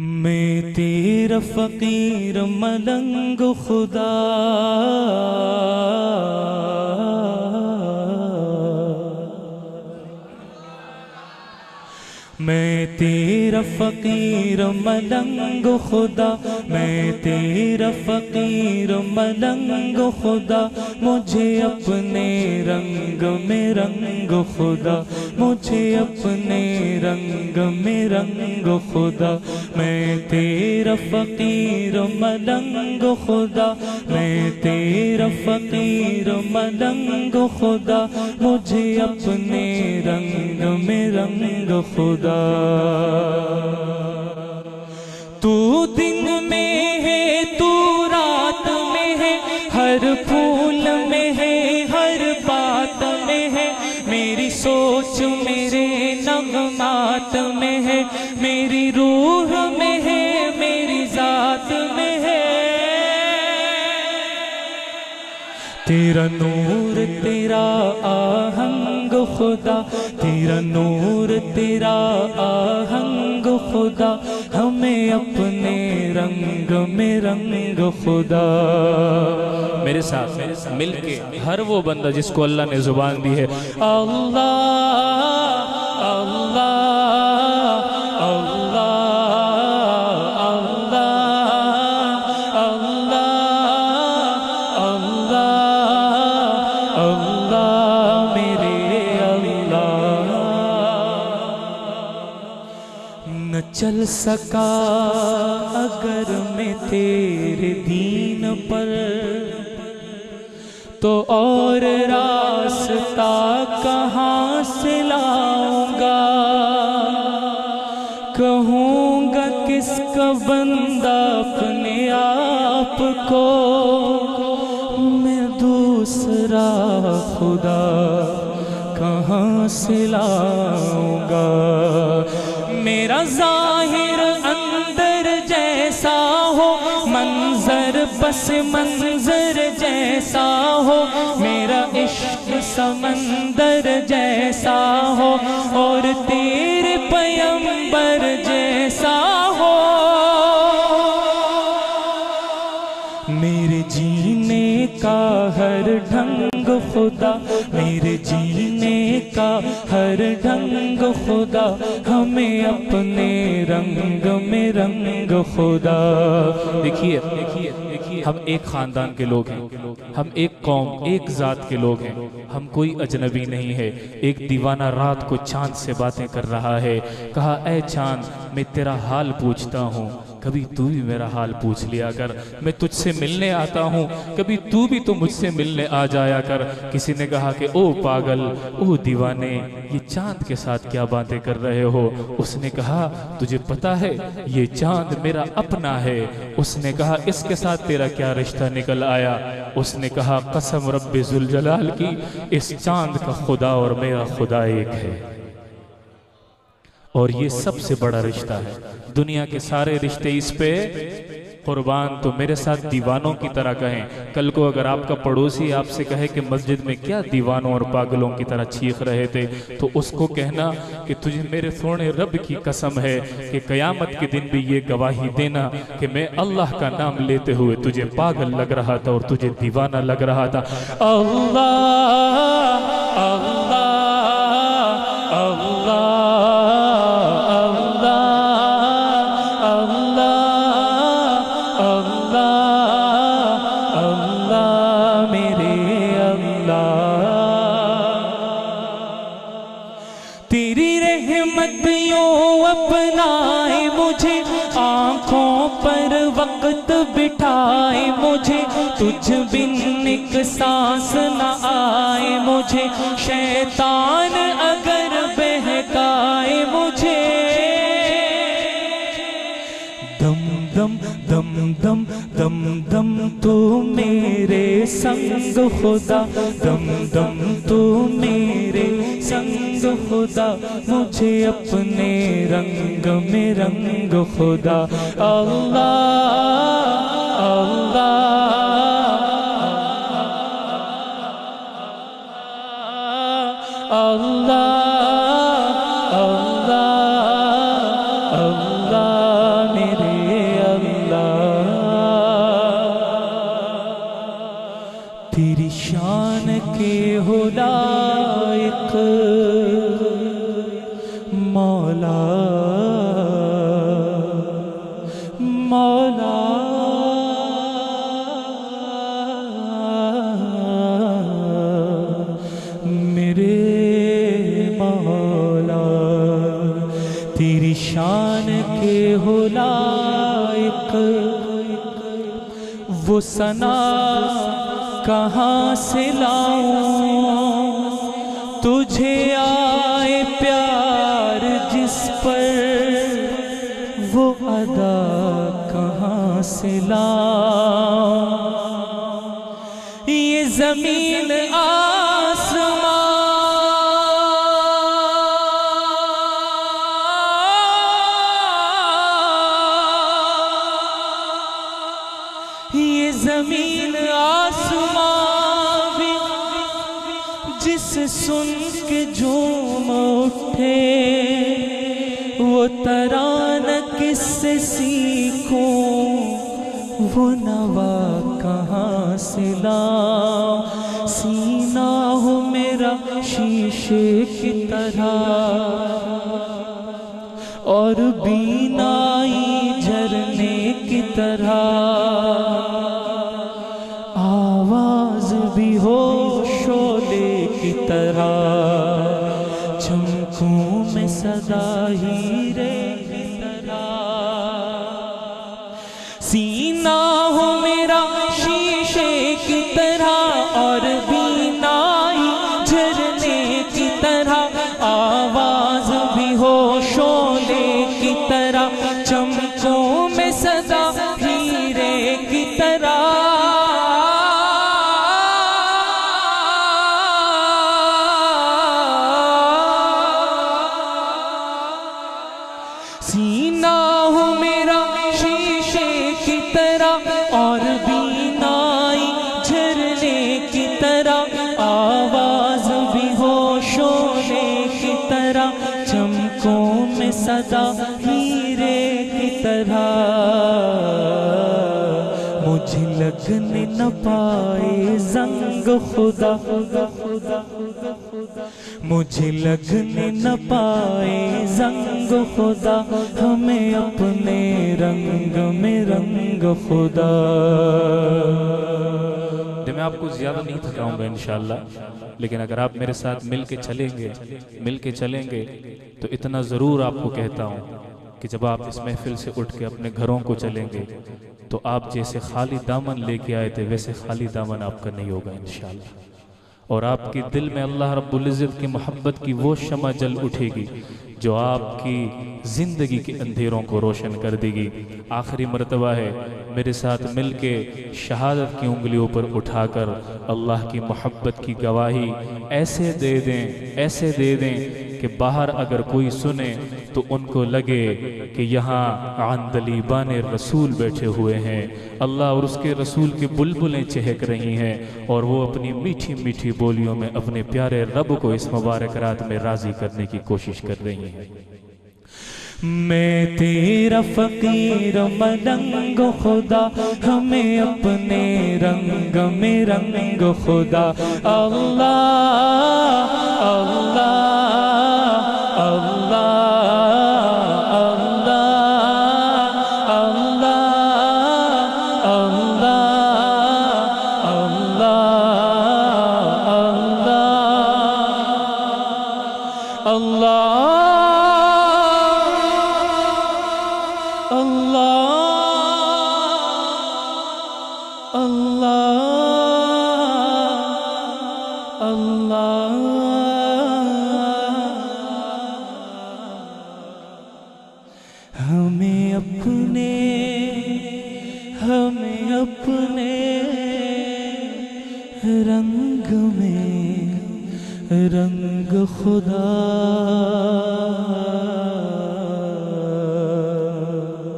میں تیرا فقیر ملنگ خدا، میں تیرا فقیر ملنگ خدا، میں تیرا فقیر ملنگ خدا، مجھے اپنے رنگ میں رنگ خدا، مجھے اپنے رنگ میں رنگ خدا، میں تیرا فقیر ملنگ خدا، میں تیرا فقیر ملنگ خدا، مجھے اپنے رنگ میں رنگ خدا۔ تو دن میں ہے، تو رات میں ہے، ہر پھول میں ہے، ہر بات میں ہے، میری سوچ میرے نغمات میں ہے، میری روح میں ہے، میری ذات میں ہے۔ تیرا نور تیرا آہنگ خدا، تیرا نور تیرا آہنگ خدا، ہمیں اپنے رنگ میں رنگ خدا۔ میرے ساتھ مل کے ہر وہ بندہ جس کو اللہ نے زبان دی ہے، اللہ اللہ اللہ چل سکا اگر میں تیرے دین پر، تو اور راستہ کہاں سے لاؤں گا؟ کہوں گا کس کا بندہ اپنے آپ کو، میں دوسرا خدا کہاں سے لاؤں گا؟ میرا ظاہر اندر جیسا ہو، منظر بس منظر جیسا ہو، میرا عشق سمندر جیسا ہو، اور تیرے پیغمبر جیسا ہو۔ میرے جینے کا ہر ڈھنگ خدا، میرے جینے کا ہر ڈھنگ خدا، ہمیں اپنے رنگ میں رنگ خدا۔ دیکھیے ہم ایک خاندان کے لوگ ہیں، ہم ایک قوم ایک ذات کے لوگ ہیں، ہم کوئی اجنبی نہیں ہے۔ ایک دیوانہ رات کو چاند سے باتیں کر رہا ہے، کہا اے چاند میں تیرا حال پوچھتا ہوں، کبھی تو بھی میرا حال پوچھ لیا کر، میں تجھ سے ملنے آتا ہوں، کبھی تو بھی تو مجھ سے ملنے آ جایا کر۔ کسی نے کہا کہ او پاگل، او دیوانے، یہ چاند کے ساتھ کیا باتیں کر رہے ہو؟ اس نے کہا تجھے پتا ہے یہ چاند میرا اپنا ہے۔ اس نے کہا اس کے ساتھ تیرا کیا رشتہ نکل آیا؟ اس نے کہا قسم رب ذوالجلال کی، اس چاند کا خدا اور میرا خدا ایک ہے، اور یہ سب سے بڑا رشتہ ہے۔ دنیا کے سارے رشتے اس پہ قربان۔ تو میرے ساتھ دیوانوں کی طرح کہیں۔ کل کو اگر آپ کا پڑوسی آپ سے کہے کہ مسجد میں کیا دیوانوں اور پاگلوں کی طرح چیخ رہے تھے، تو اس کو کہنا کہ تجھے میرے سونے رب کی قسم ہے کہ قیامت کے دن بھی یہ گواہی دینا کہ میں اللہ کا نام لیتے ہوئے تجھے پاگل لگ رہا تھا اور تجھے دیوانہ لگ رہا تھا۔ اللہ اللہ اللہ تیری رحمت یوں اپنائے مجھے، آنکھوں پر وقت بٹھائے مجھے، تجھ بن ایک سانس نہ آئے مجھے، شیطان اگر بہکائے مجھے۔ دم دم دم دم دم دم تو میرے سنگ خدا، دم دم تو میرے سنگ خدا، مجھے اپنے رنگ میں رنگ خدا۔ اللہ اللہ اللہ اللہ اللہ میرے ہو لائق، وہ ثنا کہاں سے لاؤں، تجھے آئے پیار جس پر وہ ادا کہاں سے لاؤں۔ یہ زمین آسمان، یہ زمین آسمان بھی جس سن کے جھوم اٹھے، وہ ترانہ کس سے سیکھوں، وہ نوا کہاں سے لاؤں۔ سینہ ہو میرا شیشے کی طرح اور بینائی جھرنے کی طرح، آواز بھی ہو شعلے کی طرح، چمکوں میں صدا ہیرے کی طرح۔ سینہ ہو میرا شیشے کی طرح اور بینائی جھرنے کی طرح، آواز بھی ہو شعلے کی طرح، چمکوں میں صدا ہیرے کی طرح۔ سینہ ہو میرا شیشے کی طرح اور بینائی جھرنے کی طرح، آواز بھی ہو شعلے کی طرح، چمکوں میں صدا ہیرے کی طرح۔ مجھے لگنے نہ پائے زنگ خدا، مجھے لگنے نہ پائے زنگ خدا، ہمیں اپنے رنگ میں رنگ خدا۔ میں آپ کو زیادہ نہیں تھکاؤں گا انشاءاللہ، لیکن اگر آپ میرے ساتھ مل کے چلیں گے تو اتنا ضرور آپ کو کہتا ہوں کہ جب آپ اس محفل سے اٹھ کے اپنے گھروں کو چلیں گے تو آپ جیسے خالی دامن لے کے آئے تھے ویسے خالی دامن آپ کا نہیں ہوگا انشاءاللہ، اور آپ کے دل میں اللہ رب العزت کی محبت کی وہ شمع جل اٹھے گی جو آپ کی زندگی کے اندھیروں کو روشن کر دے گی۔ آخری مرتبہ ہے، میرے ساتھ مل کے شہادت کی انگلیوں پر اٹھا کر اللہ کی محبت کی گواہی ایسے دے دیں کہ باہر اگر کوئی سنے تو ان کو لگے کہ یہاں عندلیبان رسول بیٹھے ہوئے ہیں، اللہ اور اس کے رسول کی بلبلیں چہک رہی ہیں اور وہ اپنی میٹھی میٹھی بولیوں میں اپنے پیارے رب کو اس مبارک رات میں راضی کرنے کی کوشش کر رہی ہیں۔ میں تیرا فقیر ملنگ خدا، ہمیں اپنے رنگ میں رنگ خدا۔ اللہ اللہ اللہ ہمیں اپنے رنگ میں رنگ خدا